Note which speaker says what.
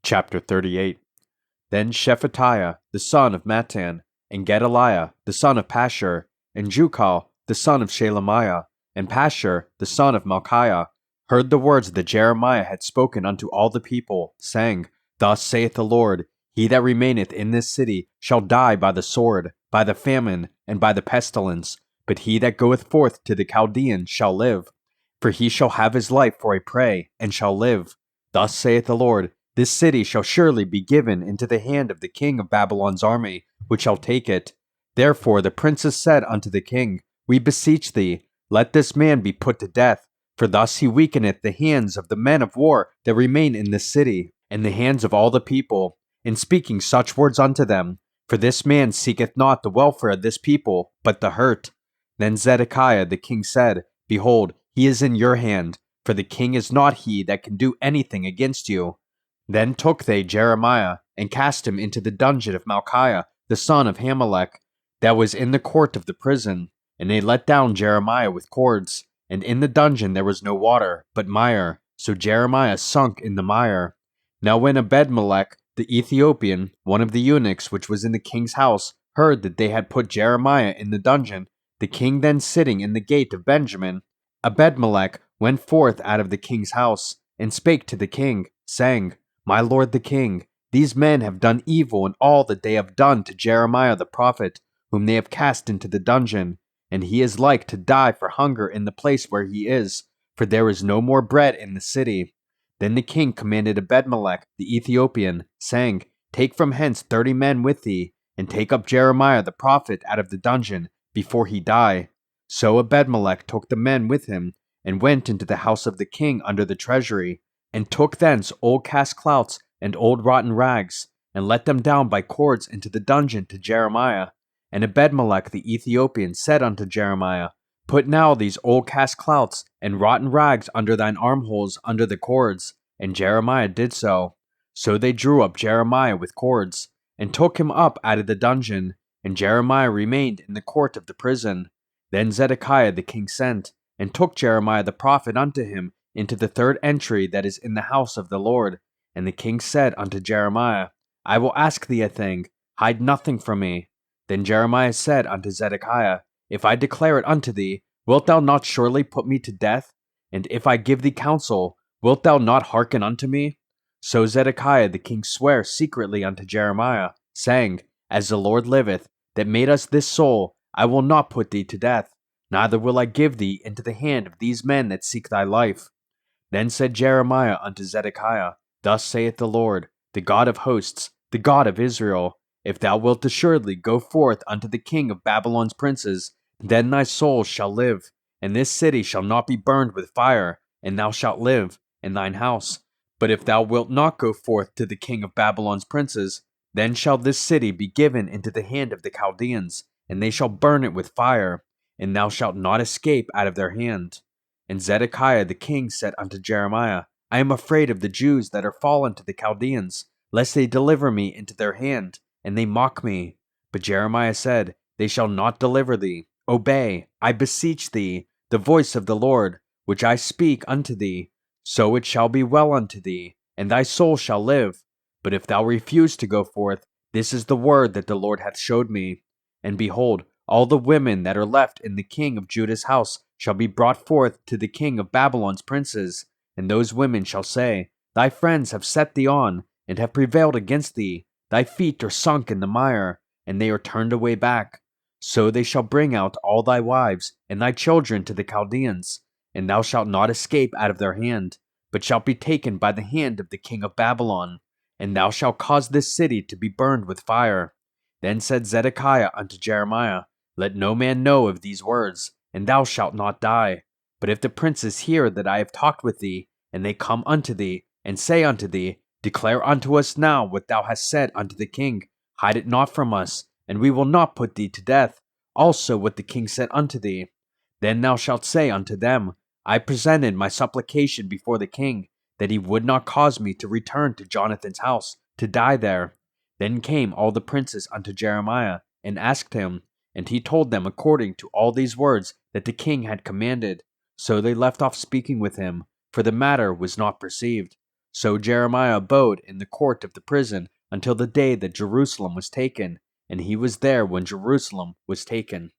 Speaker 1: Chapter 38. Then Shephatiah the son of Mattan, and Gedaliah the son of Pashur, and Jukal the son of Shelemiah, and Pashur the son of Malchiah, heard the words that Jeremiah had spoken unto all the people, saying, Thus saith the Lord, He that remaineth in this city shall die by the sword, by the famine, and by the pestilence, but he that goeth forth to the Chaldeans shall live. For he shall have his life for a prey, and shall live. Thus saith the Lord, This city shall surely be given into the hand of the king of Babylon's army, which shall take it. Therefore the princes said unto the king, We beseech thee, let this man be put to death, for thus he weakeneth the hands of the men of war that remain in this city, and the hands of all the people, in speaking such words unto them. For this man seeketh not the welfare of this people, but the hurt. Then Zedekiah the king said, Behold, he is in your hand, for the king is not he that can do anything against you. Then took they Jeremiah, and cast him into the dungeon of Malchiah, the son of Hamelech, that was in the court of the prison. And they let down Jeremiah with cords. And in the dungeon there was no water, but mire. So Jeremiah sunk in the mire. Now when Ebedmelech the Ethiopian, one of the eunuchs which was in the king's house, heard that they had put Jeremiah in the dungeon, the king then sitting in the gate of Benjamin, Ebedmelech went forth out of the king's house, and spake to the king, saying, My lord the king, these men have done evil in all that they have done to Jeremiah the prophet, whom they have cast into the dungeon, and he is like to die for hunger in the place where he is, for there is no more bread in the city. Then the king commanded Ebedmelech the Ethiopian, saying, Take from hence 30 men with thee, and take up Jeremiah the prophet out of the dungeon, before he die. So Ebedmelech took the men with him, and went into the house of the king under the treasury, and took thence old cast clouts and old rotten rags, and let them down by cords into the dungeon to Jeremiah. And Ebedmelech the Ethiopian said unto Jeremiah, Put now these old cast clouts and rotten rags under thine armholes under the cords. And Jeremiah did so. So they drew up Jeremiah with cords, and took him up out of the dungeon, and Jeremiah remained in the court of the prison. Then Zedekiah the king sent, and took Jeremiah the prophet unto him into the third entry that is in the house of the Lord. And the king said unto Jeremiah, I will ask thee a thing, hide nothing from me. Then Jeremiah said unto Zedekiah, If I declare it unto thee, wilt thou not surely put me to death? And if I give thee counsel, wilt thou not hearken unto me? So Zedekiah the king sware secretly unto Jeremiah, saying, As the Lord liveth, that made us this soul, I will not put thee to death, neither will I give thee into the hand of these men that seek thy life. Then said Jeremiah unto Zedekiah, Thus saith the Lord, the God of hosts, the God of Israel, If thou wilt assuredly go forth unto the king of Babylon's princes, then thy soul shall live, and this city shall not be burned with fire, and thou shalt live, in thine house. But if thou wilt not go forth to the king of Babylon's princes, then shall this city be given into the hand of the Chaldeans, and they shall burn it with fire, and thou shalt not escape out of their hand. And Zedekiah the king said unto Jeremiah, I am afraid of the Jews that are fallen to the Chaldeans, lest they deliver me into their hand, and they mock me. But Jeremiah said, They shall not deliver thee. Obey, I beseech thee, the voice of the Lord, which I speak unto thee. So it shall be well unto thee, and thy soul shall live. But if thou refuse to go forth, this is the word that the Lord hath showed me. And behold, all the women that are left in the king of Judah's house shall be brought forth to the king of Babylon's princes. And those women shall say, Thy friends have set thee on, and have prevailed against thee. Thy feet are sunk in the mire, and they are turned away back. So they shall bring out all thy wives and thy children to the Chaldeans, and thou shalt not escape out of their hand, but shalt be taken by the hand of the king of Babylon, and thou shalt cause this city to be burned with fire. Then said Zedekiah unto Jeremiah, Let no man know of these words, and thou shalt not die. But if the princes hear that I have talked with thee, and they come unto thee, and say unto thee, Declare unto us now what thou hast said unto the king, hide it not from us, and we will not put thee to death, also what the king said unto thee. Then thou shalt say unto them, I presented my supplication before the king, that he would not cause me to return to Jonathan's house, to die there. Then came all the princes unto Jeremiah, and asked him, and he told them according to all these words that the king had commanded. So they left off speaking with him, for the matter was not perceived. So Jeremiah abode in the court of the prison until the day that Jerusalem was taken, and he was there when Jerusalem was taken.